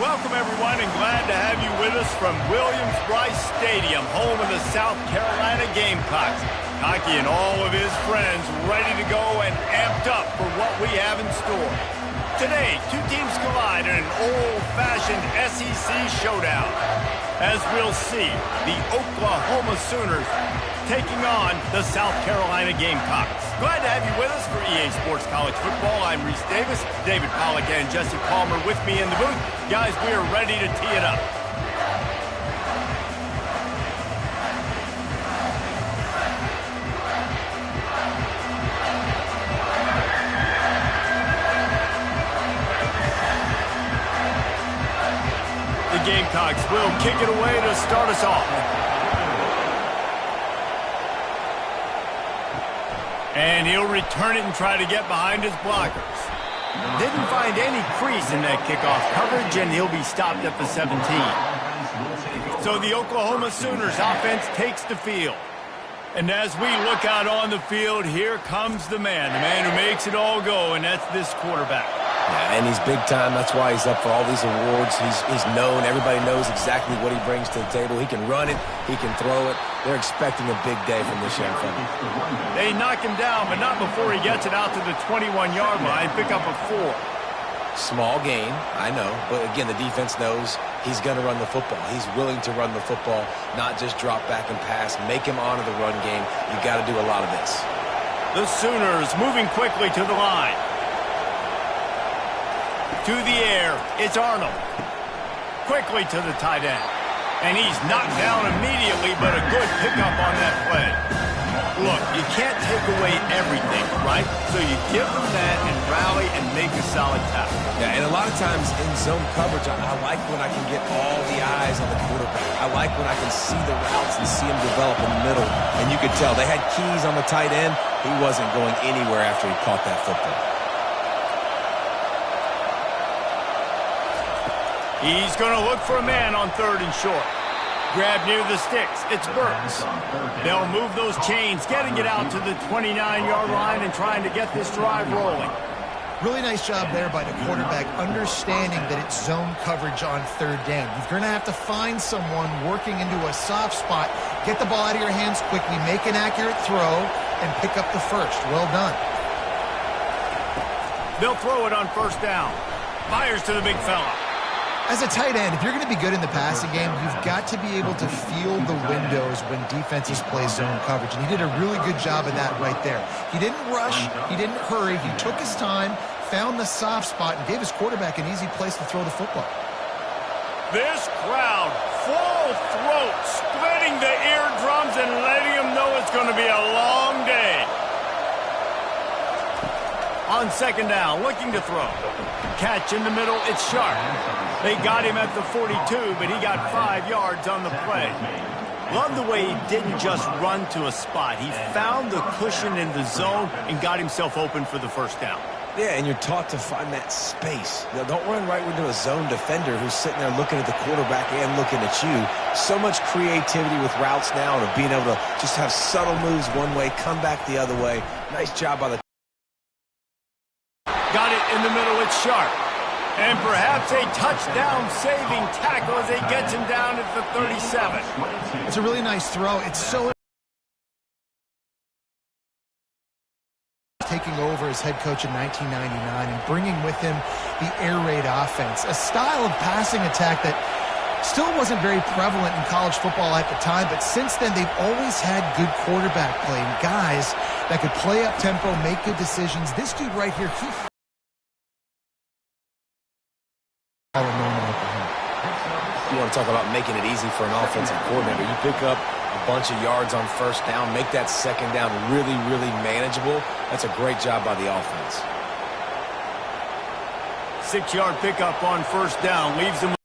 Welcome, everyone, and glad to have you with us from Williams-Brice Stadium, home of the South Carolina Gamecocks. Hockey and all of his friends ready to go and amped up for what we have in store. Today, two teams collide in an old-fashioned SEC showdown. As we'll see, the Oklahoma Sooners taking on the South Carolina Gamecocks. Glad to have you with us for EA Sports College Football. I'm Reese Davis, David Pollack and Jesse Palmer with me in the booth. Guys, we are ready to tee it up. The Gamecocks will kick it away to start us off. And he'll return it and try to get behind his blockers. Didn't find any crease in that kickoff coverage, and he'll be stopped at the 17. So the Oklahoma Sooners offense takes the field. And as we look out on the field, here comes the man who makes it all go, and that's this quarterback. Yeah, and he's big time. That's why he's up for all these awards. He's known. Everybody knows exactly what he brings to the table. He can run it. He can throw it. They're expecting a big day from this young fella. They knock him down, but not before he gets it out to the 21-yard line. Pick up a 4. Small gain, I know. But, again, the defense knows he's going to run the football. He's willing to run the football, not just drop back and pass. Make him honor the run game. You got to do a lot of this. The Sooners moving quickly to the line. To the air, it's Arnold. Quickly to the tight end. And he's knocked down immediately, but a good pickup on that play. Look, you can't take away everything, right? So you give them that and rally and make a solid tackle. Yeah, and a lot of times in zone coverage, I like when I can get all the eyes on the quarterback. I like when I can see the routes and see him develop in the middle. And you could tell they had keys on the tight end. He wasn't going anywhere after he caught that football. He's going to look for a man on 3rd and short. Grab near the sticks. It's Burks. They'll move those chains, getting it out to the 29-yard line and trying to get this drive rolling. Really nice job there by the quarterback, understanding that it's zone coverage on 3rd down. You're going to have to find someone working into a soft spot, get the ball out of your hands quickly, make an accurate throw, and pick up the first. Well done. They'll throw it on 1st down. Fires to the big fella. As a tight end, if you're going to be good in the passing game, you've got to be able to feel the windows when defenses play zone coverage. And he did a really good job of that right there. He didn't rush. He didn't hurry. He took his time, found the soft spot, and gave his quarterback an easy place to throw the football. This crowd, full throat, splitting the eardrums and letting them know it's going to be a long day. On 2nd down, looking to throw. Catch in the middle, it's Sharp. They got him at the 42, but he got 5 yards on the play. Love the way he didn't just run to a spot. He found the cushion in the zone and got himself open for the 1st down. Yeah, and you're taught to find that space. Now, don't run right into a zone defender who's sitting there looking at the quarterback and looking at you. So much creativity with routes now and of being able to just have subtle moves one way, come back the other way. Nice job by the... Got it in the middle, it's Sharp. And perhaps a touchdown-saving tackle as he gets him down at the 37. It's a really nice throw. It's so... taking over as head coach in 1999 and bringing with him the air raid offense, a style of passing attack that still wasn't very prevalent in college football at the time, but since then they've always had good quarterback play and guys that could play up tempo, make good decisions. This dude right here, he... You want to talk about making it easy for an offensive coordinator. You pick up a bunch of yards on 1st down, make that 2nd down really, really manageable. That's a great job by the offense. 6-yard pickup on 1st down, leaves him.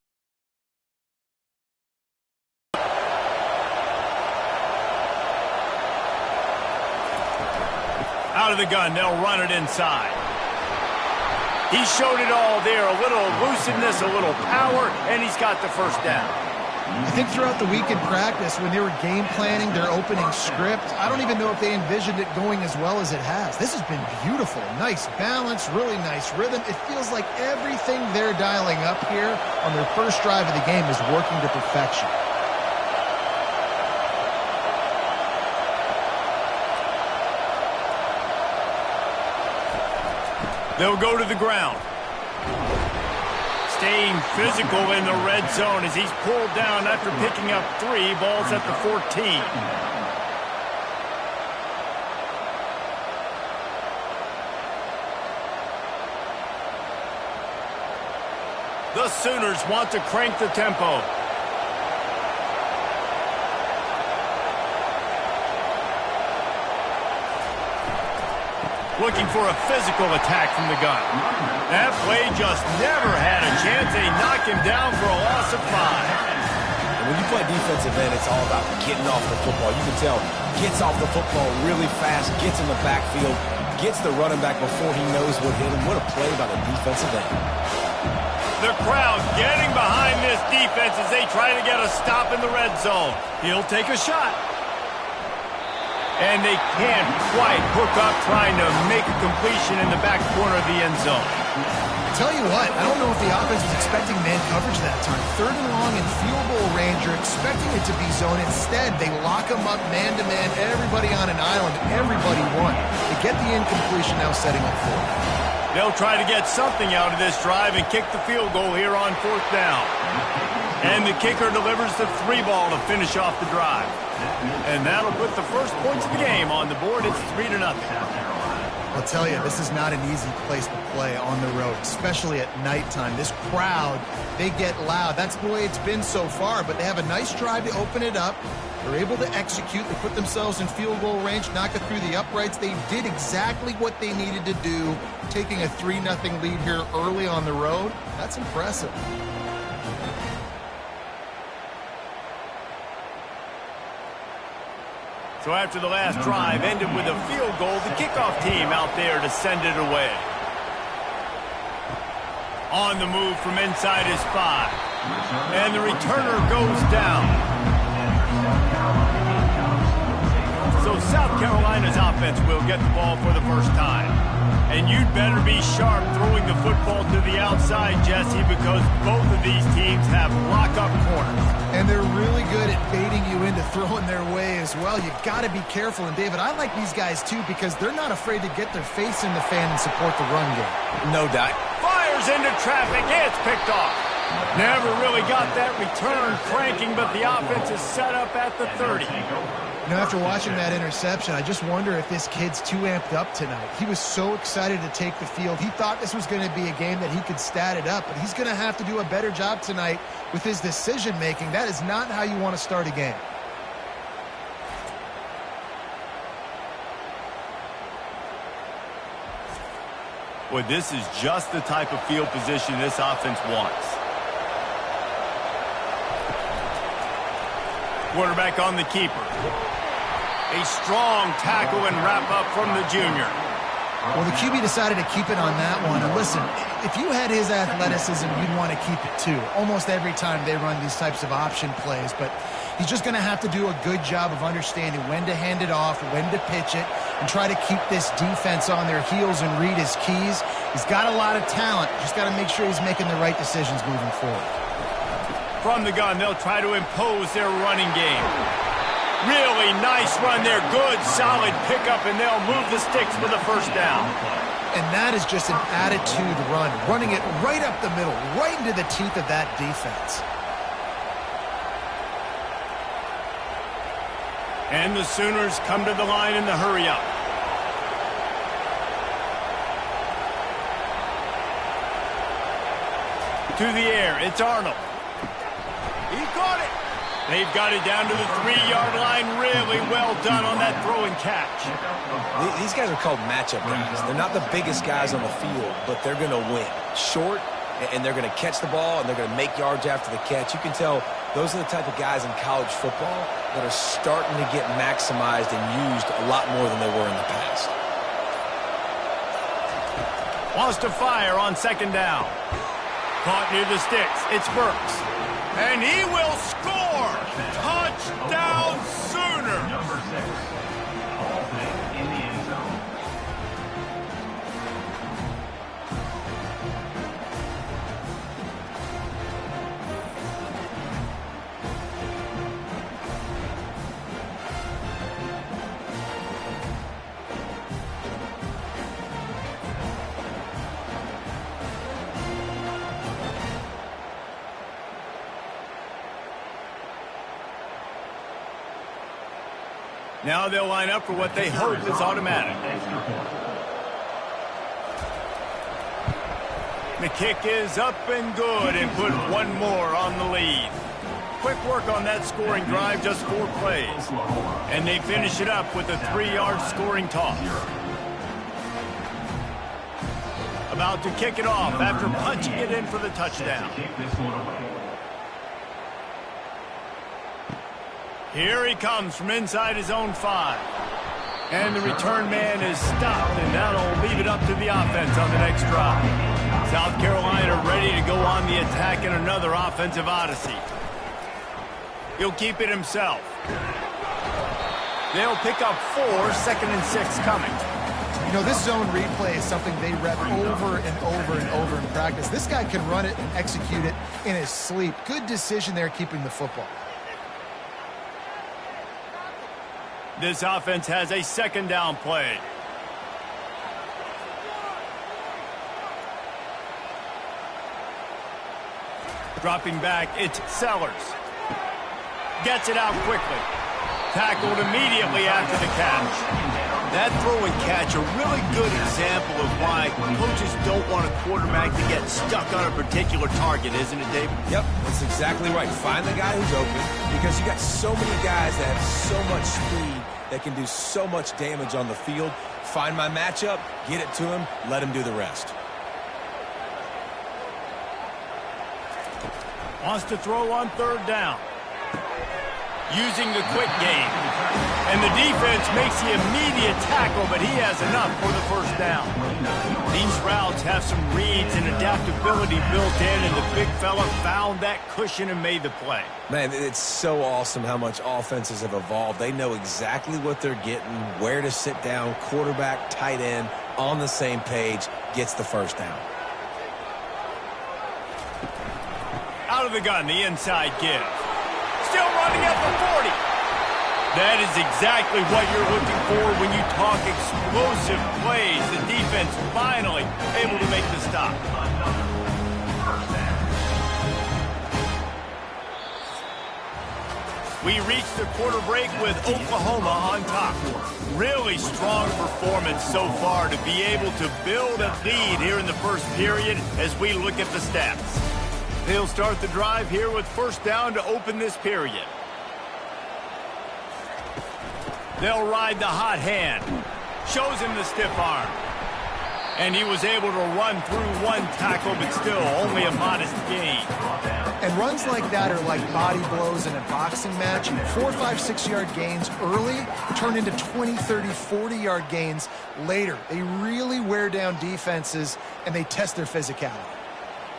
Out of the gun, they'll run it inside. He showed it all there, a little elusiveness, a little power, and he's got the 1st down. I think throughout the week in practice, when they were game planning their opening script, I don't even know if they envisioned it going as well as it has. This has been beautiful. Nice balance, really nice rhythm. It feels like everything they're dialing up here on their first drive of the game is working to perfection. They'll go to the ground. Staying physical in the red zone as he's pulled down after picking up 3 balls at the 14. The Sooners want to crank the tempo. Looking for a physical attack from the gun. That play just never had a chance. They knock him down for a loss of 5. And when you play defensive end, it's all about getting off the football. You can tell, gets off the football really fast, gets in the backfield, gets the running back before he knows what hit him. What a play by the defensive end. The crowd getting behind this defense as they try to get a stop in the red zone. He'll take a shot. And they can't quite hook up trying to make a completion in the back corner of the end zone. Tell you what, I don't know if the offense was expecting man coverage that time. 3rd and long in field goal range, you're expecting it to be zone. Instead, they lock them up man-to-man, everybody on an island, everybody won. They get the incompletion, now setting up 4. They'll try to get something out of this drive and kick the field goal here on 4th down. And the kicker delivers the 3 ball to finish off the drive. And that'll put the first points of the game on the board. It's 3-0. I'll tell you, this is not an easy place to play on the road, especially at nighttime. This crowd, they get loud. That's the way it's been so far, but they have a nice drive to open it up. They're able to execute. They put themselves in field goal range, knock it through the uprights. They did exactly what they needed to do, taking a 3-0 lead here early on the road. That's impressive. So after the last drive ended with a field goal, the kickoff team out there to send it away. On the move from inside his 5. And the returner goes down. So South Carolina's offense will get the ball for the first time. And you'd better be sharp throwing the football to the outside, Jesse, because both of these teams have lock-up corners. And they're really good at baiting you into throwing their way as well. You've got to be careful. And, David, I like these guys, too, because they're not afraid to get their face in the fan and support the run game. No doubt. Fires into traffic. It's picked off. Never really got that return cranking, but the offense is set up at the 30. You know, after watching that interception, I just wonder if this kid's too amped up tonight. He was so excited to take the field. He thought this was going to be a game that he could stat it up, but he's going to have to do a better job tonight with his decision-making. That is not how you want to start a game. Well, this is just the type of field position this offense wants. Quarterback on the keeper. A strong tackle and wrap-up from the junior. Well, the QB decided to keep it on that one. And listen, if you had his athleticism, you'd want to keep it too. Almost every time they run these types of option plays. But he's just going to have to do a good job of understanding when to hand it off, when to pitch it, and try to keep this defense on their heels and read his keys. He's got a lot of talent. Just got to make sure he's making the right decisions moving forward. From the gun, they'll try to impose their running game. Really nice run there. Good, solid pickup, and they'll move the sticks for the first down. And that is just an attitude run, running it right up the middle, right into the teeth of that defense. And the Sooners come to the line in the hurry-up. To the air, it's Arnold. He caught it. They've got it down to the 3-yard line. Really well done on that throw and catch. These guys are called matchup guys. They're not the biggest guys on the field, but they're going to win. Short, and they're going to catch the ball, and they're going to make yards after the catch. You can tell those are the type of guys in college football that are starting to get maximized and used a lot more than they were in the past. Wants to fire on second down. Caught near the sticks. It's Burks. And he will score! Touchdown Sooner! Number 6, Alton in the end zone. Now they'll line up for what they hope is automatic. The kick is up and good and put one more on the lead. Quick work on that scoring drive, just 4 plays. And they finish it up with a 3-yard scoring toss. About to kick it off after punching it in for the touchdown. Here he comes from inside his own 5. And the return man is stopped, and that'll leave it up to the offense on the next drive. South Carolina ready to go on the attack in another offensive odyssey. He'll keep it himself. They'll pick up 4, 2nd and 6 coming. You know, this zone replay is something they rep over and over and over in practice. This guy can run it and execute it in his sleep. Good decision there keeping the football. This offense has a 2nd down play. Dropping back, it's Sellers. Gets it out quickly. Tackled immediately after the catch. That throw and catch, a really good example of why coaches don't want a quarterback to get stuck on a particular target, isn't it, David? Yep, that's exactly right. Find the guy who's open, because you got so many guys that have so much speed that can do so much damage on the field. Find my matchup, get it to him, let him do the rest. Wants to throw on 3rd down. Using the quick game. And the defense makes the immediate tackle, but he has enough for the 1st down. These routes have some reads and adaptability built in, and the big fella found that cushion and made the play. Man, it's so awesome how much offenses have evolved. They know exactly what they're getting, where to sit down, quarterback, tight end, on the same page, gets the 1st down. Out of the gun, the inside give. Still running at the 40. That is exactly what you're looking for when you talk explosive plays. The defense finally able to make the stop. We reach the quarter break with Oklahoma on top. Really strong performance so far to be able to build a lead here in the 1st period as we look at the stats. They'll start the drive here with 1st down to open this period. They'll ride the hot hand. Shows him the stiff arm. And he was able to run through 1 tackle, but still only a modest gain. And runs like that are like body blows in a boxing match. 4, 5, 6-yard gains early turn into 20, 30, 40-yard gains later. They really wear down defenses, and they test their physicality.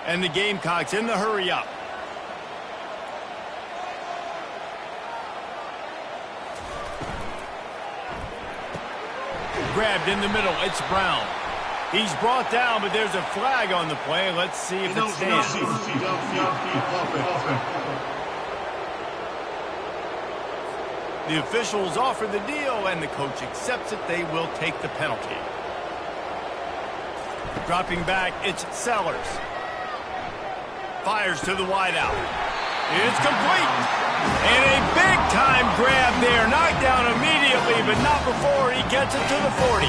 And the Gamecocks in the hurry up. Grabbed in the middle, it's Brown. He's brought down, but there's a flag on the play. Let's see if it stands. The officials offer the deal, and the coach accepts it. They will take the penalty. Dropping back, it's Sellers. Fires to the wideout. It's complete. And a big-time grab there. Knocked down immediately, but not before he gets it to the 40.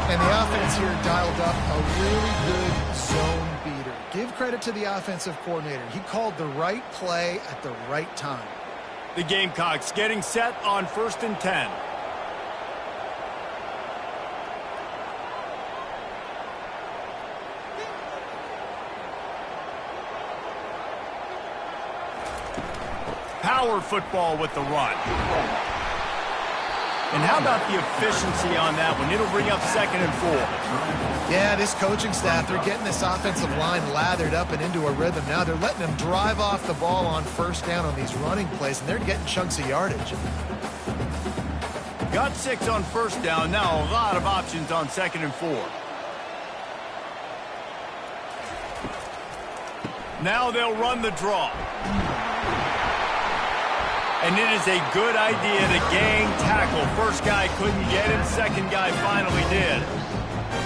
And the offense here dialed up a really good zone beater. Give credit to the offensive coordinator. He called the right play at the right time. The Gamecocks getting set on 1st and 10. Power football with the run. And how about the efficiency on that one? It'll bring up 2nd and 4. Yeah, this coaching staff, they're getting this offensive line lathered up and into a rhythm now. They're letting them drive off the ball on 1st down on these running plays, and they're getting chunks of yardage. Got 6 on 1st down. Now a lot of options on 2nd and 4. Now they'll run the draw. And it is a good idea to gang tackle. First guy couldn't get him. Second guy finally did.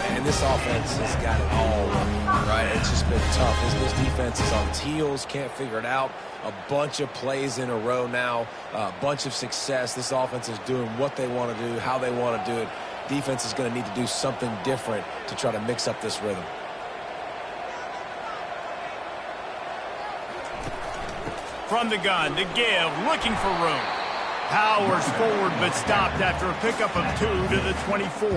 And this offense has got it all right. It's just been tough. This defense is on its heels, can't figure it out. A bunch of plays in a row now, a bunch of success. This offense is doing what they want to do, how they want to do it. Defense is going to need to do something different to try to mix up this rhythm. From the gun, to give, looking for room. Powers forward, but stopped after a pickup of 2 to the 24.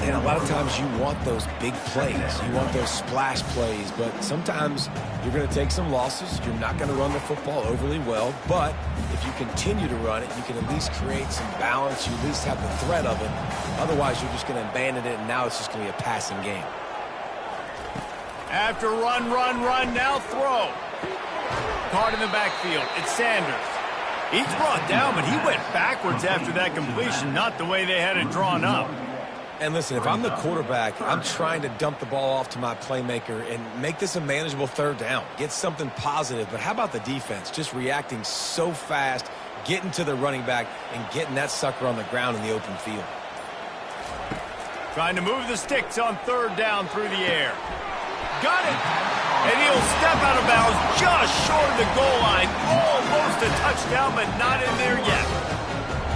And a lot of times you want those big plays. You want those splash plays, but sometimes you're going to take some losses. You're not going to run the football overly well, but if you continue to run it, you can at least create some balance. You at least have the threat of it. Otherwise, you're just going to abandon it, and now it's just going to be a passing game. After run, now throw. Caught in the backfield. It's Sanders. He's brought down, but he went backwards after that completion, not the way they had it drawn up. And listen, if I'm the quarterback, I'm trying to dump the ball off to my playmaker and make this a manageable 3rd down. Get something positive. But how about the defense? Just reacting so fast, getting to the running back, and getting that sucker on the ground in the open field. Trying to move the sticks on 3rd down through the air. Got it. And he'll step out of bounds just short of the goal line. Almost a touchdown, but not in there yet.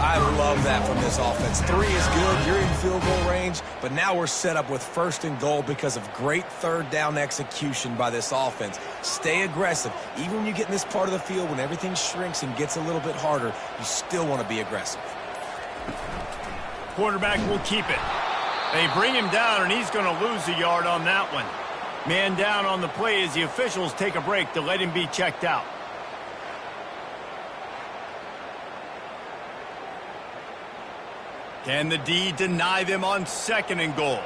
I love that from this offense. 3 is good. You're in field goal range, but now we're set up with 1st and goal because of great 3rd down execution by this offense. Stay aggressive. Even when you get in this part of the field, when everything shrinks and gets a little bit harder, you still want to be aggressive. Quarterback will keep it. They bring him down, and he's going to lose a yard on that one. Man down on the play as the officials take a break to let him be checked out. Can the D deny them on 2nd and goal?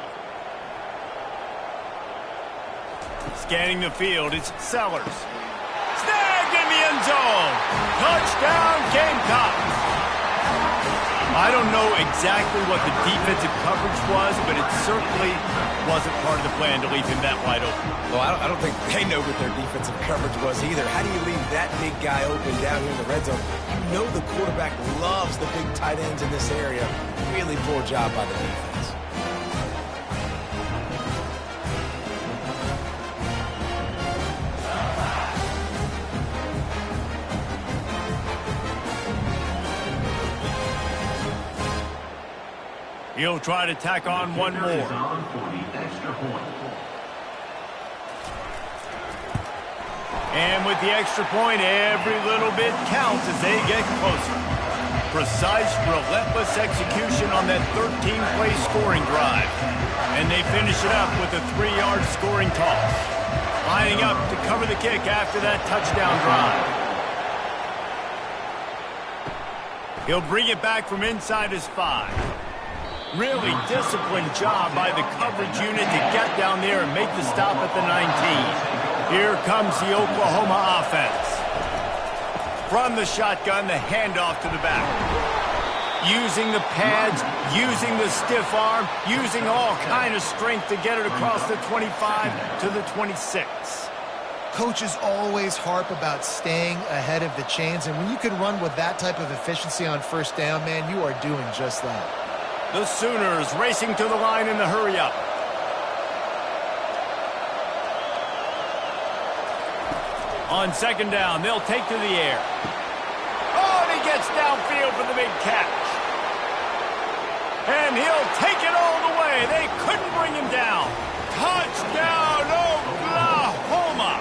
Scanning the field, it's Sellers. Snagged in the end zone. Touchdown, Gamecocks. I don't know exactly what the defensive coverage was, but it certainly wasn't part of the plan to leave him that wide open. Well, I don't think they know what their defensive coverage was either. How do you leave that big guy open down here in the red zone? You know the quarterback loves the big tight ends in this area. Really poor job by the defense. He'll try to tack on one more. And with the extra point, every little bit counts as they get closer. Precise, relentless execution on that 13-play scoring drive. And they finish it up with a 3-yard scoring toss. Lining up to cover the kick after that touchdown drive. He'll bring it back from inside his 5. Really disciplined job by the coverage unit to get down there and make the stop at the 19. Here comes the Oklahoma offense. From the shotgun, the handoff to the back. Using the pads, using the stiff arm, using all kind of strength to get it across the 25 to the 26. Coaches always harp about staying ahead of the chains, and when you can run with that type of efficiency on 1st down, man, you are doing just that. The Sooners racing to the line in the hurry-up. On 2nd down, they'll take to the air. Oh, and he gets downfield for the big catch. And he'll take it all the way. They couldn't bring him down. Touchdown, Oklahoma!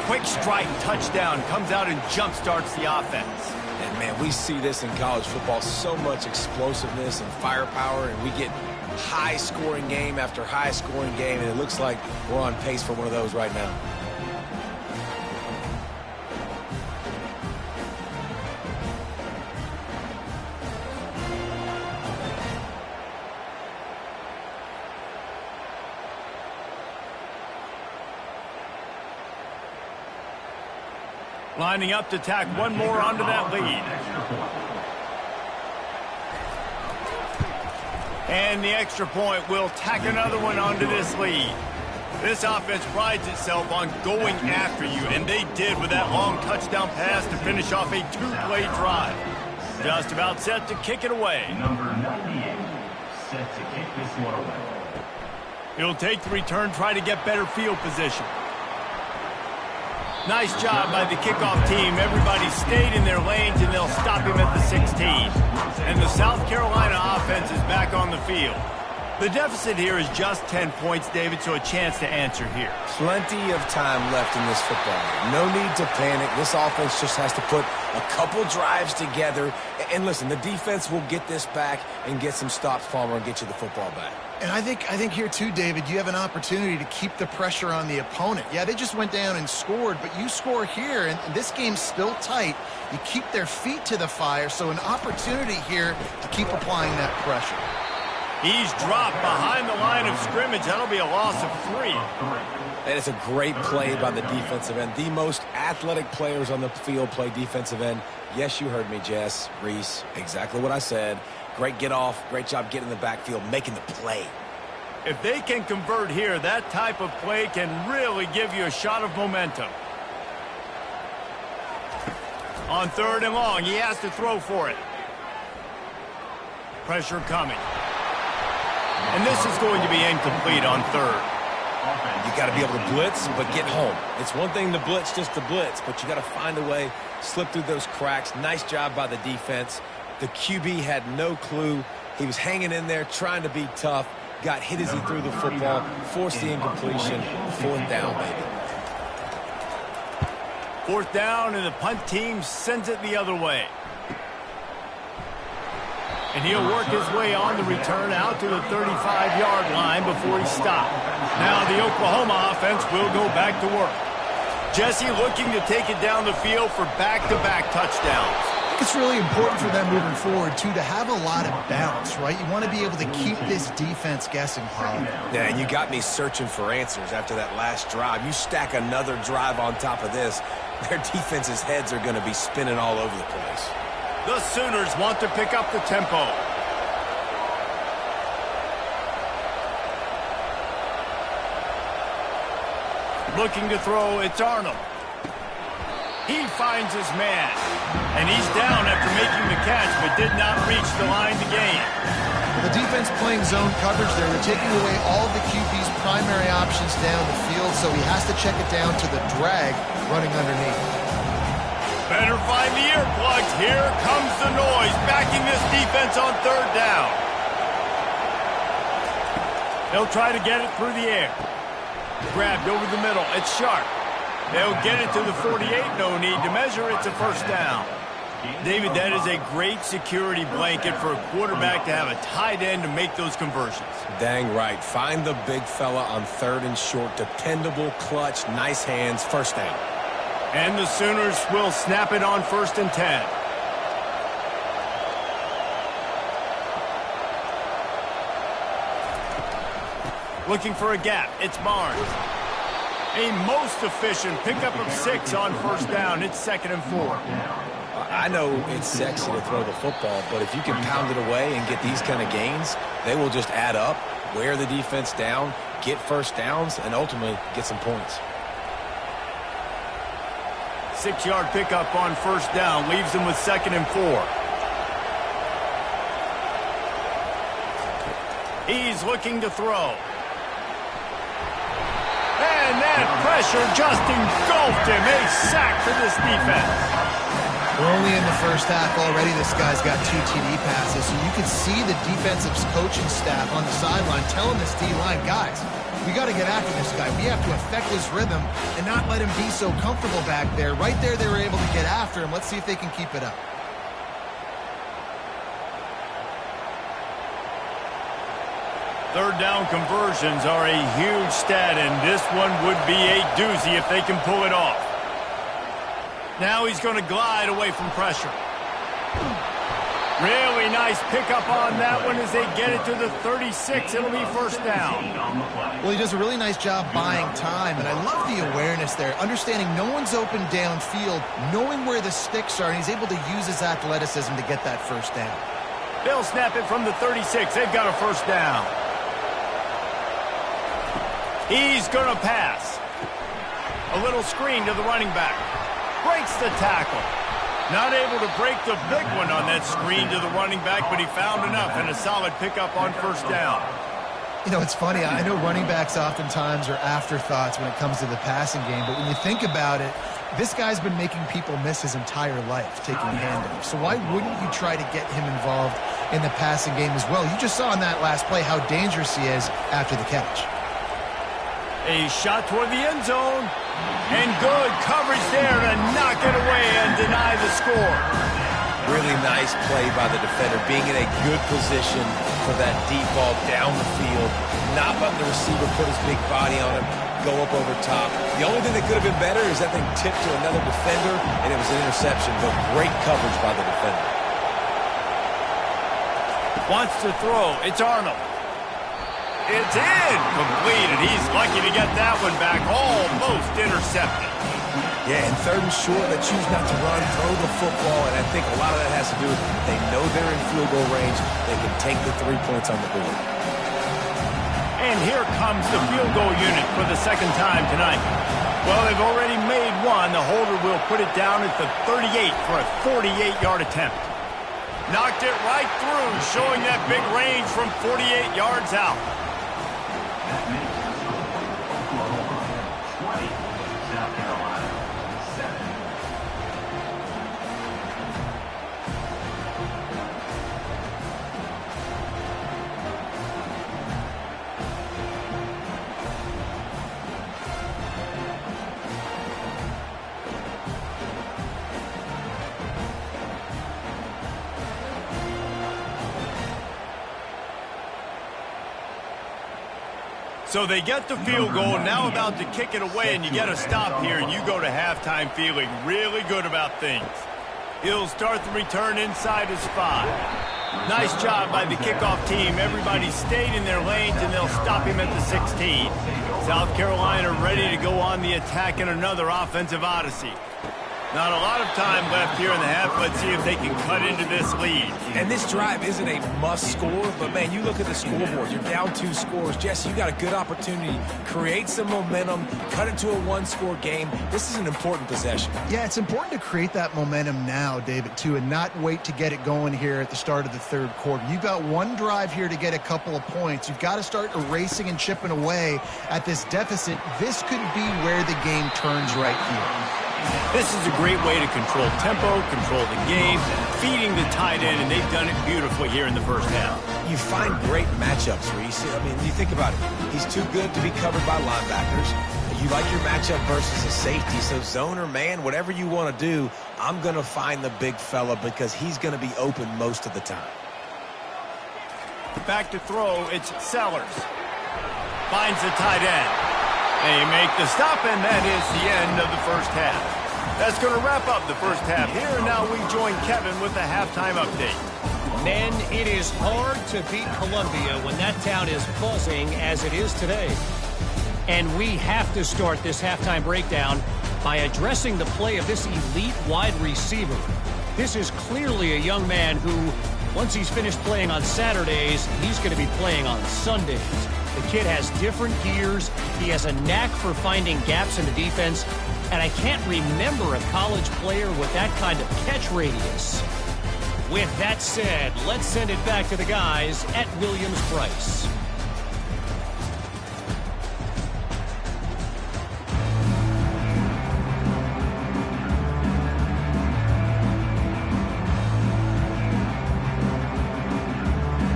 Quick strike touchdown comes out and jump-starts the offense. And, man, we see this in college football, so much explosiveness and firepower, and we get high-scoring game after high-scoring game, and it looks like we're on pace for one of those right now. Lining up to tack one more onto that lead. And the extra point will tack another one onto this lead. This offense prides itself on going after you, and they did with that long touchdown pass to finish off a two-play drive. Just about set to kick it away. Number 98, set to kick this one away. He'll take the return, try to get better field position. Nice job by the kickoff team. Everybody stayed in their lanes, and they'll stop him at the 16. And the South Carolina offense is back on the field. The deficit here is just 10 points, David, so a chance to answer here. Plenty of time left in this football game. No need to panic. This offense just has to put a couple drives together. And listen, the defense will get this back and get some stops, Palmer, and get you the football back. And I think here too, David, you have an opportunity to keep the pressure on the opponent. Yeah, they just went down and scored, but you score here, and this game's still tight. You keep their feet to the fire, so an opportunity here to keep applying that pressure. He's dropped behind the line of scrimmage. That'll be a loss of 3. That is a great play by the defensive end. The most athletic players on the field play defensive end. Yes, you heard me, Jess, Reese. Exactly what I said. Great get off. Great job getting in the backfield, making the play. If they can convert here, that type of play can really give you a shot of momentum. On 3rd and long, he has to throw for it. Pressure coming. And this is going to be incomplete on 3rd. You got to be able to blitz, but get home. It's one thing to blitz just to blitz, but you got to find a way, slip through those cracks. Nice job by the defense. The QB had no clue. He was hanging in there, trying to be tough. Got hit as he threw the football, forced the incompletion. 4th down, baby. 4th down, and the punt team sends it the other way. And he'll work his way on the return out to the 35-yard line before he stopped. Now the Oklahoma offense will go back to work. Jesse looking to take it down the field for back-to-back touchdowns. I think it's really important for them moving forward, too, to have a lot of bounce, right? You want to be able to keep this defense guessing, Paul. Yeah, and you got me searching for answers after that last drive. You stack another drive on top of this, their defense's heads are going to be spinning all over the place. The Sooners want to pick up the tempo. Looking to throw, it's Arnold. He finds his man. And he's down after making the catch, but did not reach the line to gain. The defense playing zone coverage there. They're taking away all the QB's primary options down the field, so he has to check it down to the drag running underneath. Better find the earplugs. Here comes the noise, backing this defense on 3rd down. They'll try to get it through the air. Grabbed over the middle. It's Sharp. They'll get it to the 48. No need to measure. It's a 1st down. David, that is a great security blanket for a quarterback to have a tight end to make those conversions. Dang right. Find the big fella on 3rd and short. Dependable, clutch, nice hands. 1st down. And the Sooners will snap it on 1st and 10. Looking for a gap. It's Barnes. A most efficient pickup of 6 on 1st down. It's 2nd and 4. I know it's sexy to throw the football, but if you can pound it away and get these kind of gains, they will just add up, wear the defense down, get 1st downs, and ultimately get some points. 6-yard pickup on 1st down. Leaves them with 2nd and 4. He's looking to throw. And that pressure just engulfed him. A sack for this defense. We're only in the 1st half already. This guy's got 2 TD passes. So you can see the defensive coaching staff on the sideline telling this D-line, guys, we got to get after this guy. We have to affect his rhythm and not let him be so comfortable back there. Right there, they were able to get after him. Let's see if they can keep it up. Third down conversions are a huge stat, and this one would be a doozy if they can pull it off. Now he's going to glide away from pressure. Really nice pickup on that one as they get it to the 36. It'll be first down. Well, he does a really nice job buying time, and I love the awareness there, understanding no one's open downfield, knowing where the sticks are, and he's able to use his athleticism to get that first down. They'll snap it from the 36. They've got a first down. He's going to pass. A little screen to the running back. Breaks the tackle. Not able to break the big one on that screen to the running back, but he found enough and a solid pickup on first down. You know, it's funny. I know running backs oftentimes are afterthoughts when it comes to the passing game, but when you think about it, this guy's been making people miss his entire life taking handoffs. So why wouldn't you try to get him involved in the passing game as well? You just saw in that last play how dangerous he is after the catch. A shot toward the end zone. And good coverage there to knock it away and deny the score. Really nice play by the defender, being in a good position for that deep ball down the field, not letting the receiver put his big body on him, go up over top. The only thing that could have been better is that thing tipped to another defender, and it was an interception, but great coverage by the defender. Wants to throw. It's Arnold. It's in. Completed. He's lucky to get that one back. Almost intercepted. Yeah, and third and short, they choose not to run, throw the football, and I think a lot of that has to do with they know they're in field goal range. They can take the 3 points on the board. And here comes the field goal unit for the second time tonight. Well, they've already made one. The holder will put it down at the 38 for a 48-yard attempt. Knocked it right through, showing that big range from 48 yards out. That makes Oklahoma 20, South Carolina 7. So they get the field goal, now about to kick it away, and you get a stop here, and you go to halftime feeling really good about things. He'll start the return inside his 5. Nice job by the kickoff team. Everybody stayed in their lanes, and they'll stop him at the 16. South Carolina ready to go on the attack in another offensive odyssey. Not a lot of time left here in the half. Let's see if they can cut into this lead. And this drive isn't a must score, but, man, you look at the scoreboard. You're down 2 scores. Jesse, you got a good opportunity. Create some momentum. Cut it to a 1-score game. This is an important possession. Yeah, it's important to create that momentum now, David, too, and not wait to get it going here at the start of the third quarter. You've got one drive here to get a couple of points. You've got to start erasing and chipping away at this deficit. This could be where the game turns right here. This is a great way to control tempo, control the game, feeding the tight end, and they've done it beautifully here in the first half. You find great matchups, Reese. I mean, you think about it. He's too good to be covered by linebackers. You like your matchup versus a safety, so zone or man, whatever you want to do, I'm going to find the big fella because he's going to be open most of the time. Back to throw, it's Sellers. Finds the tight end. They make the stop, and that is the end of the first half. That's going to wrap up the first half here, and now we join Kevin with the halftime update. Men, it is hard to beat Columbia when that town is buzzing as it is today. And we have to start this halftime breakdown by addressing the play of this elite wide receiver. This is clearly a young man who, once he's finished playing on Saturdays, he's going to be playing on Sundays. The kid has different gears. He has a knack for finding gaps in the defense. And I can't remember a college player with that kind of catch radius. With that said, let's send it back to the guys at Williams-Brice.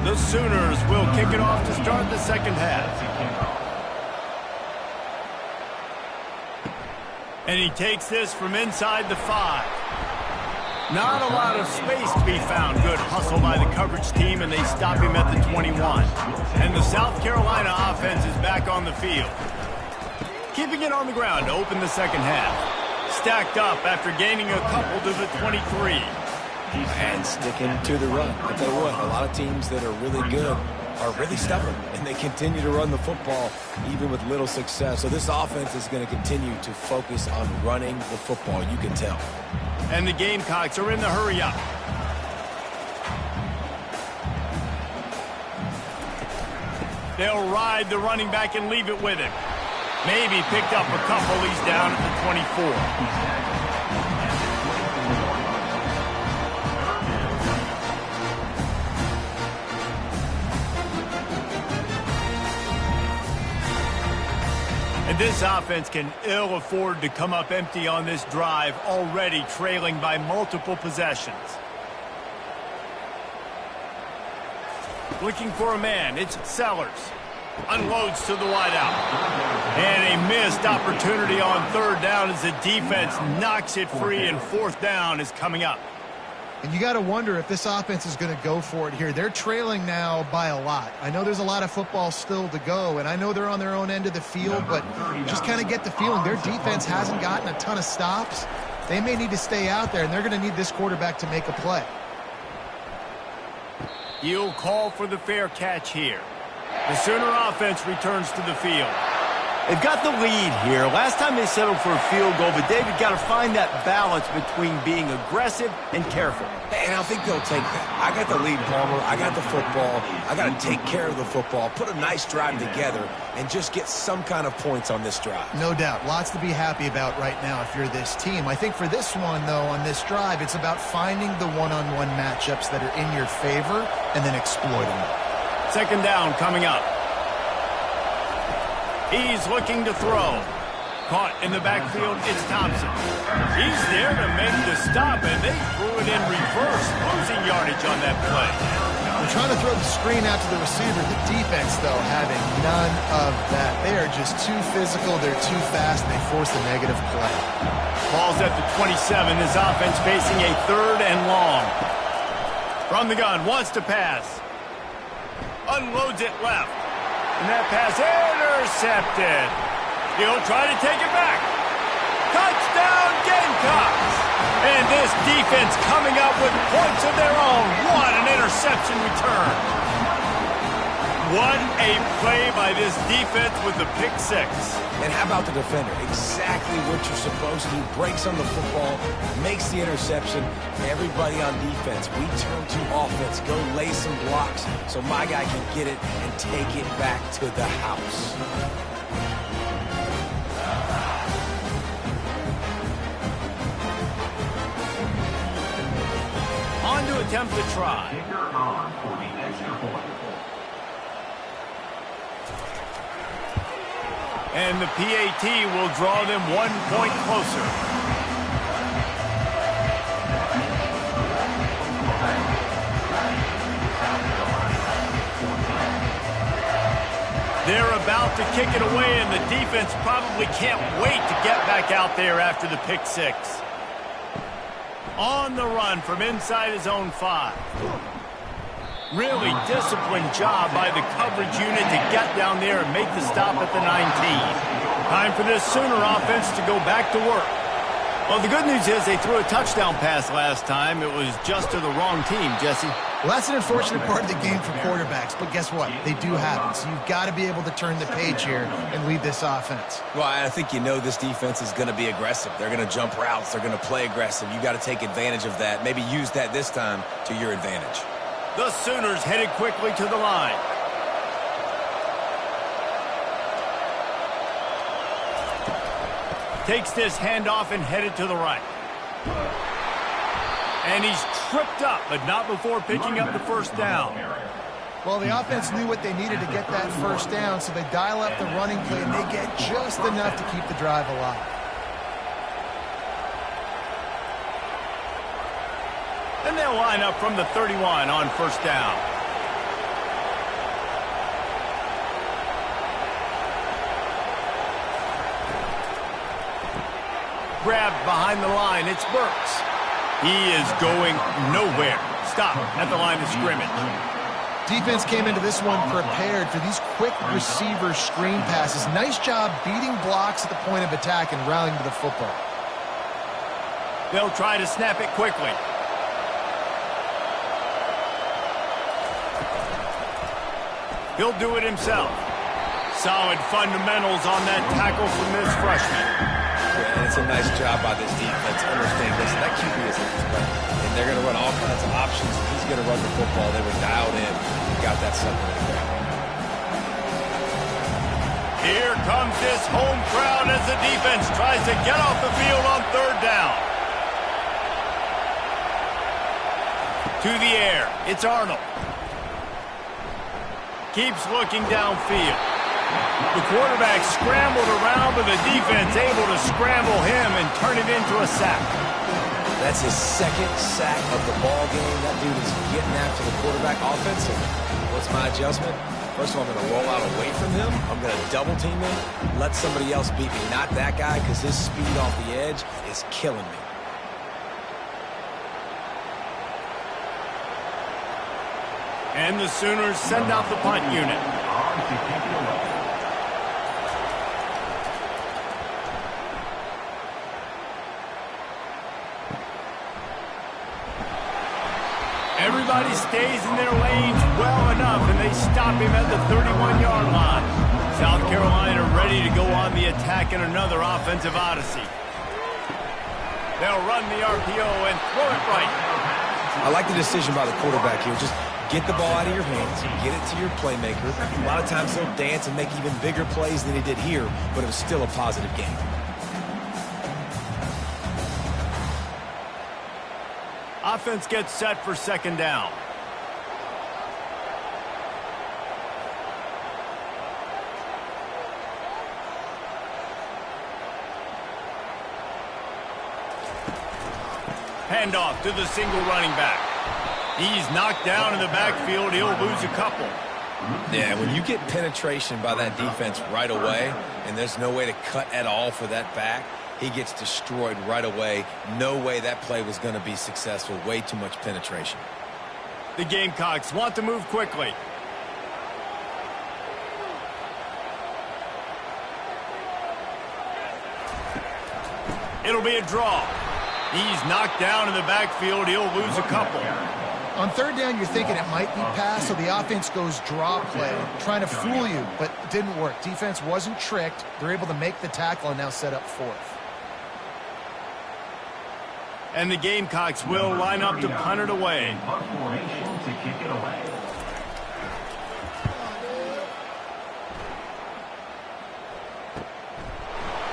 The Sooners will kick it off to start the second half. And he takes this from inside the 5. Not a lot of space to be found. Good hustle by the coverage team, and they stop him at the 21. And the South Carolina offense is back on the field. Keeping it on the ground to open the second half. Stacked up after gaining a couple to the 23. And sticking to the run. I tell you what, a lot of teams that are really good are really stubborn, and they continue to run the football even with little success. So this offense is going to continue to focus on running the football, you can tell. And the Gamecocks are in the hurry-up. They'll ride the running back and leave it with him. Maybe picked up a couple. He's down at the 24. And this offense can ill afford to come up empty on this drive, already trailing by multiple possessions. Looking for a man, it's Sellers. Unloads to the wideout. And a missed opportunity on third down as the defense knocks it free, and fourth down is coming up. And you got to wonder if this offense is going to go for it here. They're trailing now by a lot. I know there's a lot of football still to go, and I know they're on their own end of the field, but just kind of get the feeling their defense hasn't gotten a ton of stops. They may need to stay out there, and they're going to need this quarterback to make a play. He'll call for the fair catch here. The Sooner offense returns to the field. They've got the lead here. Last time they settled for a field goal, but David got to find that balance between being aggressive and careful. And I think they'll take that. I got the lead, Palmer. I got the football. I got to take care of the football, put a nice drive together, and just get some kind of points on this drive. No doubt. Lots to be happy about right now if you're this team. I think for this one, though, on this drive, it's about finding the one-on-one matchups that are in your favor and then exploiting them. Second down coming up. He's looking to throw. Caught in the backfield, it's Thompson. He's there to make the stop, and they threw it in reverse, losing yardage on that play. They're trying to throw the screen out to the receiver. The defense, though, having none of that. They are just too physical. They're too fast. They force a negative play. Ball's at the 27. His offense facing a third and long. From the gun, wants to pass. Unloads it left. And that pass intercepted. He'll try to take it back. Touchdown, Gamecocks! And this defense coming up with points of their own. What an interception return. What a play by this defense with the pick six. And how about the defender? Exactly what you're supposed to do. Breaks on the football, makes the interception. Everybody on defense, we turn to offense. Go lay some blocks so my guy can get it and take it back to the house. On to attempt the try. Kicker on for the extra point. And the PAT will draw them 1 point closer. They're about to kick it away, and the defense probably can't wait to get back out there after the pick six. On the run from inside his own 5. Really disciplined job by the coverage unit to get down there and make the stop at the 19. Time for this Sooner offense to go back to work. Well, the good news is they threw a touchdown pass last time. It was just to the wrong team, Jesse. Well, that's an unfortunate part of the game for quarterbacks, but guess what? They do happen, so you've got to be able to turn the page here and lead this offense. Well, I think you know this defense is going to be aggressive. They're going to jump routes. They're going to play aggressive. You got to take advantage of that. Maybe use that this time to your advantage. The Sooners headed quickly to the line. Takes this handoff and headed to the right. And he's tripped up, but not before picking up the first down. Well, the offense knew what they needed to get that first down, so they dial up the running play, and they get just enough to keep the drive alive. And they'll line up from the 31 on first down. Grabbed behind the line, it's Burks. He is going nowhere. Stop at the line of scrimmage. Defense came into this one prepared for these quick receiver screen passes. Nice job beating blocks at the point of attack and rallying to the football. They'll try to snap it quickly. He'll do it himself. Solid fundamentals on that tackle from this freshman. Yeah, and it's a nice job by this defense. Understand, listen, that QB is a threat, and they're going to run all kinds of options. If he's going to run the football, they were dialed in. Got that separated. Here comes this home crowd as the defense tries to get off the field on third down. To the air, it's Arnold. Keeps looking downfield. The quarterback scrambled around, but the defense able to scramble him and turn it into a sack. That's his second sack of the ball game. That dude is getting after the quarterback offensive. What's my adjustment? First of all, I'm going to roll out away from him. I'm going to double team him. Let somebody else beat me, not that guy, because his speed off the edge is killing me. And the Sooners send out the punt unit. Everybody stays in their lanes well enough, and they stop him at the 31-yard line. South Carolina ready to go on the attack in another offensive odyssey. They'll run the RPO and throw it right. I like the decision by the quarterback here. Just get the ball out of your hands, get it to your playmaker. A lot of times he'll dance and make even bigger plays than he did here, but it was still a positive game. Offense gets set for second down. Handoff to the single running back. He's knocked down in the backfield. He'll lose a couple. Yeah, when you get penetration by that defense right away, and there's no way to cut at all for that back, he gets destroyed right away. No way that play was going to be successful. Way too much penetration. The Gamecocks want to move quickly. It'll be a draw. He's knocked down in the backfield. He'll lose a couple. On third down, you're thinking it might be pass, so the offense goes draw play, trying to fool you, but it didn't work. Defense wasn't tricked. They're able to make the tackle and now set up fourth. And the Gamecocks will line up to punt it away.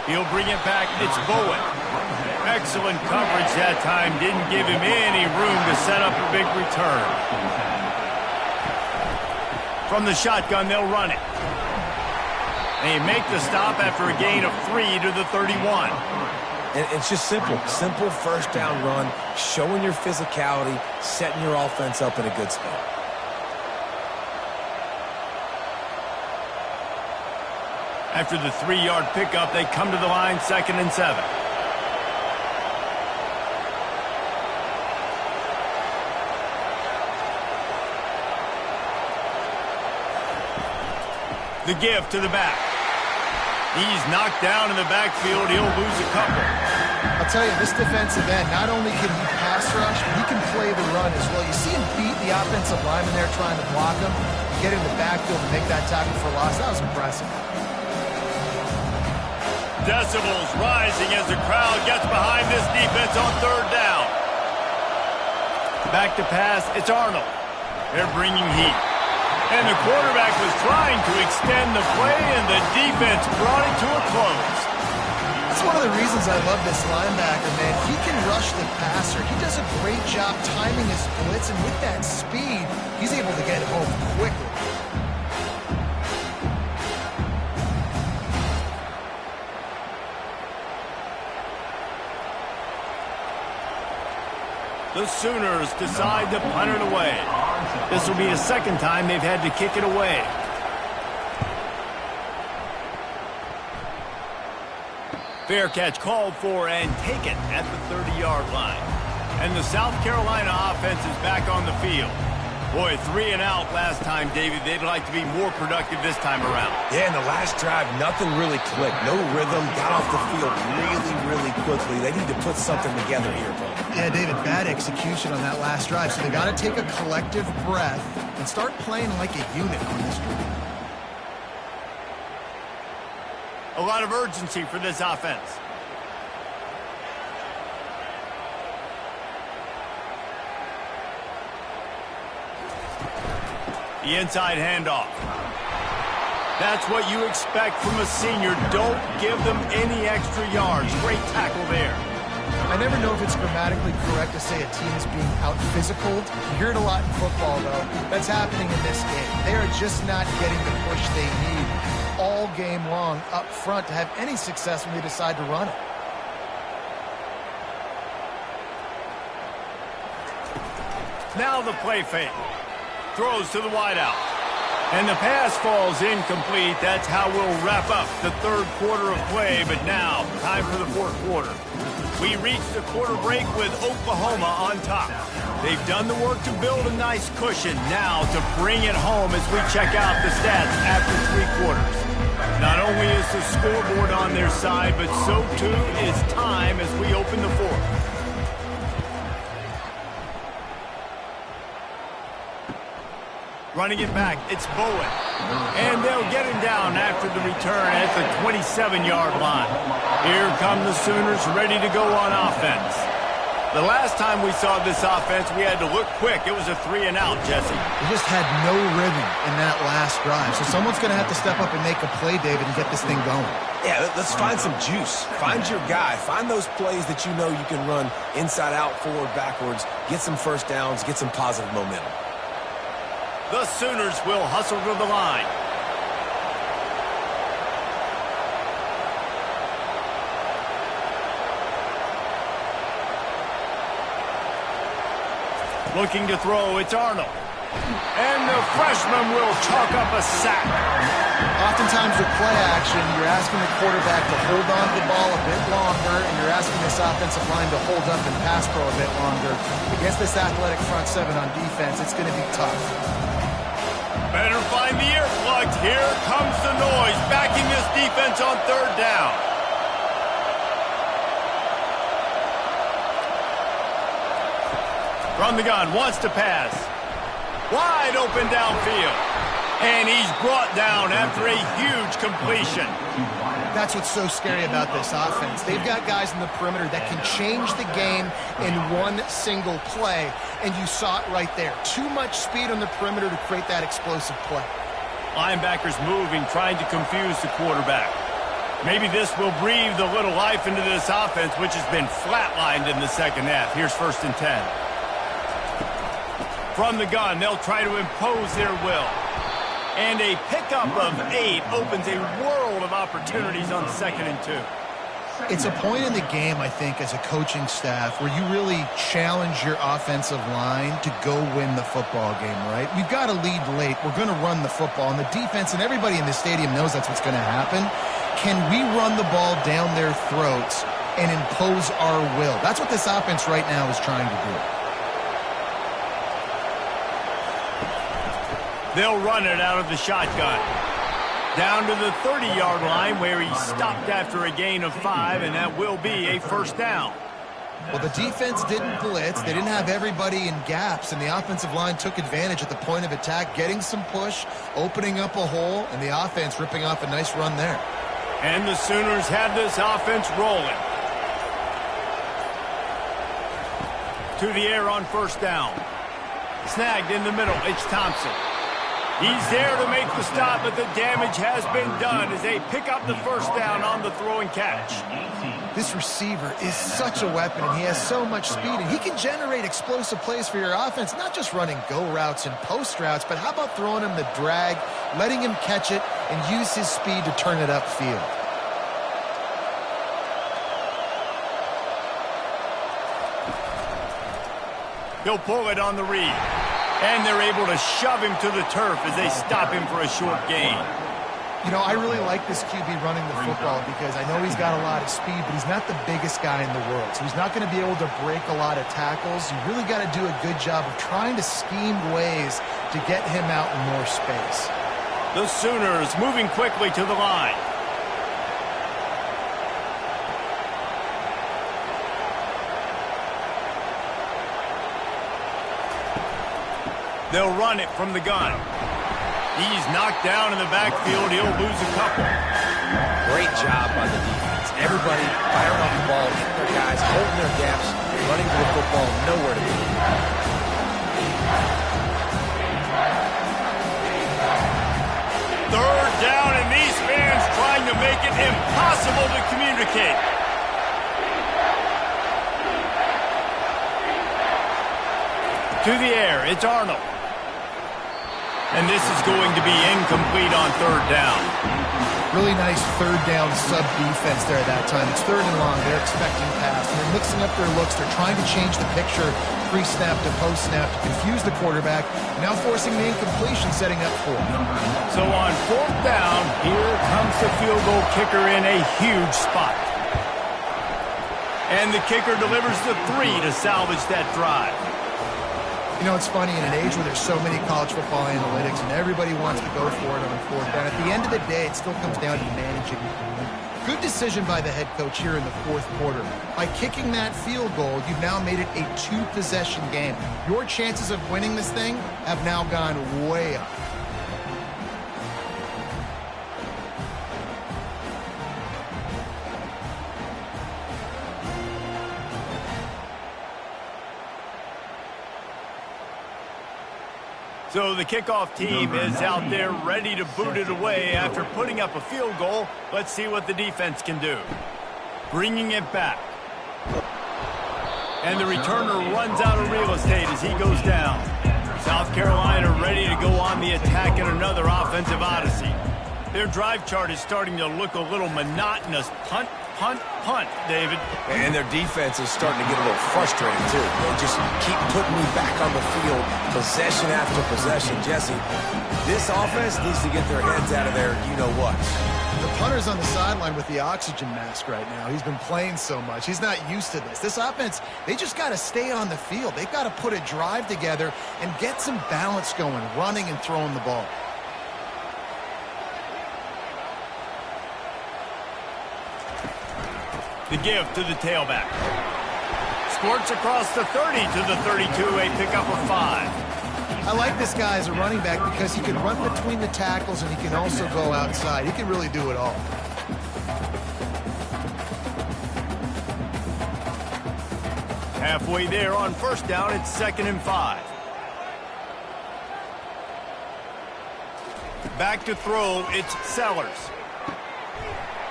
He'll bring it back. It's Bowen. Excellent coverage that time. Didn't give him any room to set up a big return. From the shotgun, they'll run it. They make the stop after a gain of 3 to the 31. And it's just simple. Simple first down run, showing your physicality, setting your offense up in a good spot. After the 3-yard pickup, they come to the line, 2nd and 7. The give to the back. He's knocked down in the backfield. He'll lose a couple. I'll tell you, this defensive end, not only can he pass rush, but he can play the run as well. You see him beat the offensive lineman there trying to block him, get in the backfield and make that tackle for loss. That was impressive. Decibels rising as the crowd gets behind this defense on third down. Back to pass, it's Arnold. They're bringing heat. And the quarterback was trying to extend the play, and the defense brought it to a close. That's one of the reasons I love this linebacker, man. He can rush the passer. He does a great job timing his blitz, and with that speed, he's able to get home quickly. The Sooners decide to punt it away. This will be the second time they've had to kick it away. Fair catch called for and taken at the 30-yard line. And the South Carolina offense is back on the field. Boy, 3 and out last time, David. They'd like to be more productive this time around. Yeah, in the last drive, nothing really clicked. No rhythm, got off the field really quickly. They need to put something together here, Bo. Yeah, David, bad execution on that last drive. So they got to take a collective breath and and start playing like a unit on this drive. A lot of urgency for this offense. The inside handoff. That's what you expect from a senior. Don't give them any extra yards. Great tackle there. I never know if it's grammatically correct to say a team is being out-physicaled. You hear it a lot in football, though. That's happening in this game. They are just not getting the push they need all game long up front to have any success when they decide to run it. Now the play fake. Throws to the wideout. And the pass falls incomplete. That's how we'll wrap up the third quarter of play. But now, time for the fourth quarter. We reach the quarter break with Oklahoma on top. They've done the work to build a nice cushion. Now to bring it home as we check out the stats after three quarters. Not only is the scoreboard on their side, but so too is time as we open the fourth. Running it back, it's Bowen. And they'll get him down after the return at the 27-yard line. Here come the Sooners ready to go on offense. The last time we saw this offense, we had to look quick. It was a 3-and-out, Jesse. They just had no rhythm in that last drive. So someone's going to have to step up and make a play, David, and get this thing going. Yeah, let's find some juice. Find your guy. Find those plays that you know you can run inside out, forward, backwards. Get some first downs. Get some positive momentum. The Sooners will hustle to the line. Looking to throw, it's Arnold. And the freshman will chalk up a sack. Oftentimes with play action, you're asking the quarterback to hold on to the ball a bit longer, and you're asking this offensive line to hold up and pass pro a bit longer. Against this athletic front seven on defense, it's going to be tough. Better find the earplugs. Here comes the noise, backing this defense on third down. From the gun, wants to pass. Wide open downfield. And he's brought down after a huge completion. That's what's so scary about this offense. They've got guys in the perimeter that can change the game in one single play, and you saw it right there. Too much speed on the perimeter to create that explosive play. Linebackers moving, trying to confuse the quarterback. Maybe this will breathe a little life into this offense, which has been flatlined in the second half. Here's 1st and 10. From the gun, they'll try to impose their will. And a pickup of 8 opens a world of opportunities on 2nd and 2. It's a point in the game, I think, as a coaching staff where you really challenge your offensive line to go win the football game, right? We've got to lead late. We're going to run the football. And the defense and everybody in the stadium knows that's what's going to happen. Can we run the ball down their throats and impose our will? That's what this offense right now is trying to do. They'll run it out of the shotgun. Down to the 30-yard line where he stopped after a gain of 5, and that will be a 1st down. Well, the defense didn't blitz. They didn't have everybody in gaps, and the offensive line took advantage at the point of attack, getting some push, opening up a hole, and the offense ripping off a nice run there. And the Sooners have this offense rolling. To the air on 1st down. Snagged in the middle, it's Thompson. He's there to make the stop, but the damage has been done as they pick up the 1st down on the throw and catch. This receiver is such a weapon, and he has so much speed, and he can generate explosive plays for your offense, not just running go routes and post routes, but how about throwing him the drag, letting him catch it, and use his speed to turn it upfield. He'll pull it on the read. And they're able to shove him to the turf as they stop him for a short gain. You know, I really like this QB running the football because I know he's got a lot of speed, but he's not the biggest guy in the world. So he's not going to be able to break a lot of tackles. You really got to do a good job of trying to scheme ways to get him out in more space. The Sooners moving quickly to the line. They'll run it from the gun. He's knocked down in the backfield. He'll lose a couple. Great job by the defense. Everybody firing off the ball, hitting their guys, holding their gaps, running to the football, nowhere to be. Third down, and these fans trying to make it impossible to communicate. To the air, it's Arnold. And this is going to be incomplete on third down. Really nice third down sub-defense there at that time. It's third and long. They're expecting pass. They're mixing up their looks. They're trying to change the picture pre-snap to post-snap to confuse the quarterback. Now forcing the incompletion, setting up for it. So on fourth down, here comes the field goal kicker in a huge spot. And the kicker delivers the 3 to salvage that drive. You know, it's funny, in an age where there's so many college football analytics and everybody wants to go for it on fourth down, at the end of the day, it still comes down to managing. Good decision by the head coach here in the fourth quarter. By kicking that field goal, you've now made it a 2-possession game. Your chances of winning this thing have now gone way up. So the kickoff team is out there ready to boot it away after putting up a field goal. Let's see what the defense can do. Bringing it back. And the returner runs out of real estate as he goes down. South Carolina ready to go on the attack in another offensive odyssey. Their drive chart is starting to look a little monotonous. Punt, punt, punt, David. And their defense is starting to get a little frustrated, too. They just keep putting me back on the field, possession after possession. Jesse, this offense needs to get their heads out of there, you-know-what. The punter's on the sideline with the oxygen mask right now. He's been playing so much. He's not used to this. This offense, they just got to stay on the field. They've got to put a drive together and get some balance going, running and throwing the ball. The give to the tailback. Squirts across the 30 to the 32, a pickup of 5. I like this guy as a running back because he can run between the tackles and he can also go outside. He can really do it all. Halfway there on first down, it's 2nd and 5. Back to throw, it's Sellers.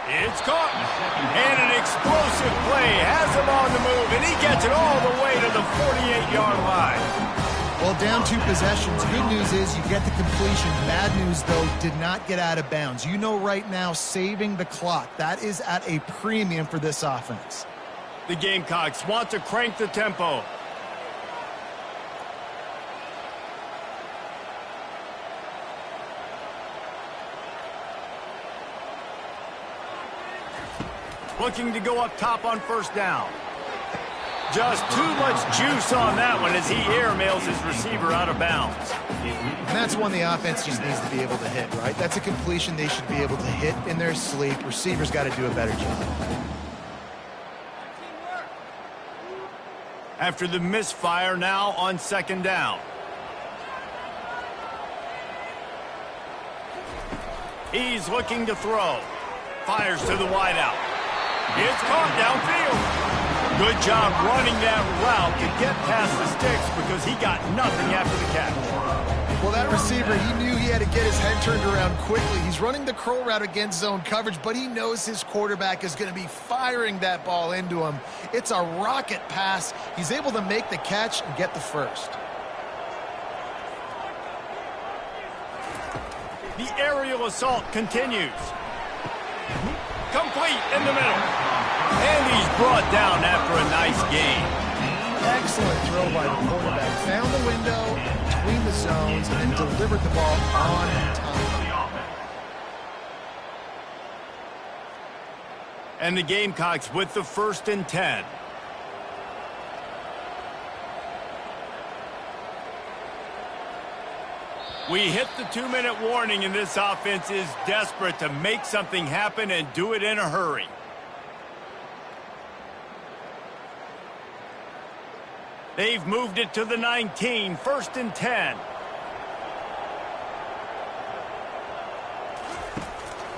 It's caught, and an explosive play has him on the move, and he gets it all the way to the 48-yard line. Well, down 2 possessions. Good news is you get the completion. Bad news, though, did not get out of bounds. You know right now, saving the clock. That is at a premium for this offense. The Gamecocks want to crank the tempo. Looking to go up top on first down. Just too much juice on that one as he airmails his receiver out of bounds. And that's one the offense just needs to be able to hit, right? That's a completion they should be able to hit in their sleep. Receivers got to do a better job. After the misfire, now on 2nd down. He's looking to throw. Fires to the wideout. It's caught downfield. Good job running that route to get past the sticks because he got nothing after the catch. Well, that receiver, he knew he had to get his head turned around quickly. He's running the curl route against zone coverage, but he knows his quarterback is going to be firing that ball into him. It's a rocket pass. He's able to make the catch and get the first. The aerial assault continues. Complete in the middle. And he's brought down after a nice gain. Excellent throw by the quarterback. Found the window between the zones and delivered the ball on time. And the Gamecocks with the 1st and 10. We hit the 2-minute warning, and this offense is desperate to make something happen and do it in a hurry. They've moved it to the 19, 1st and 10.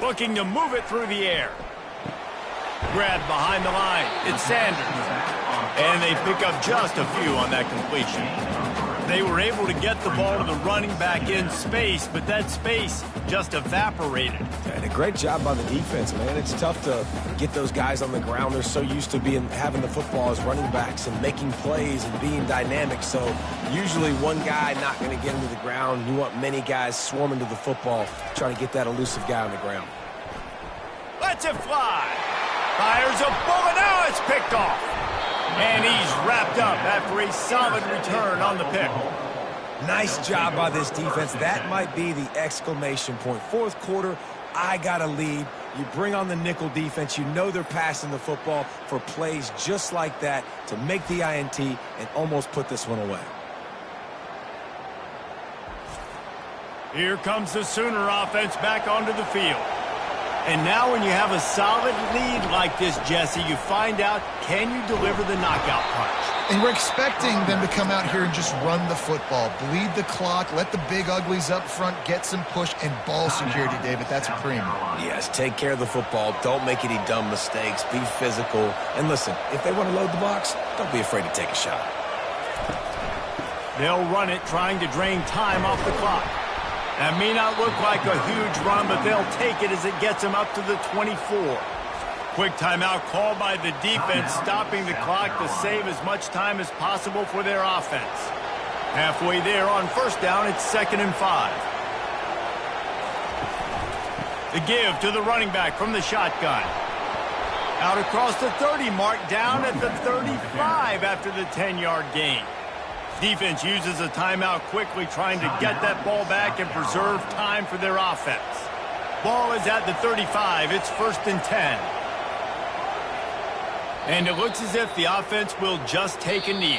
Looking to move it through the air. Grabbed behind the line. It's Sanders. And they pick up just a few on that completion. They were able to get the ball to the running back in space, but that space just evaporated. And a great job by the defense, man. It's tough to get those guys on the ground. They're so used to having the football as running backs and making plays and being dynamic. So usually one guy not going to get into the ground. You want many guys swarming to the football, trying to get that elusive guy on the ground. Lets it fly. Fires a bullet. Now it's picked off. And he's wrapped up after a solid return on the pick. Nice job by this defense. That might be the exclamation point. Fourth quarter, I got a lead. You bring on the nickel defense. You know they're passing the football for plays just like that to make the INT and almost put this one away. Here comes the Sooner offense back onto the field. And now when you have a solid lead like this, Jesse, you find out, can you deliver the knockout punch? And we're expecting them to come out here and just run the football, bleed the clock, let the big uglies up front, get some push and ball security, David. That's a premium. Yes, take care of the football. Don't make any dumb mistakes. Be physical. And listen, if they want to load the box, don't be afraid to take a shot. They'll run it, trying to drain time off the clock. That may not look like a huge run, but they'll take it as it gets them up to the 24. Quick timeout called by the defense, stopping the clock to save as much time as possible for their offense. Halfway there on first down, it's 2nd and 5. The give to the running back from the shotgun. Out across the 30 mark, down at the 35 after the 10-yard gain. Defense uses a timeout quickly, trying to get that ball back and preserve time for their offense. Ball is at the 35. It's 1st and 10. And it looks as if the offense will just take a knee.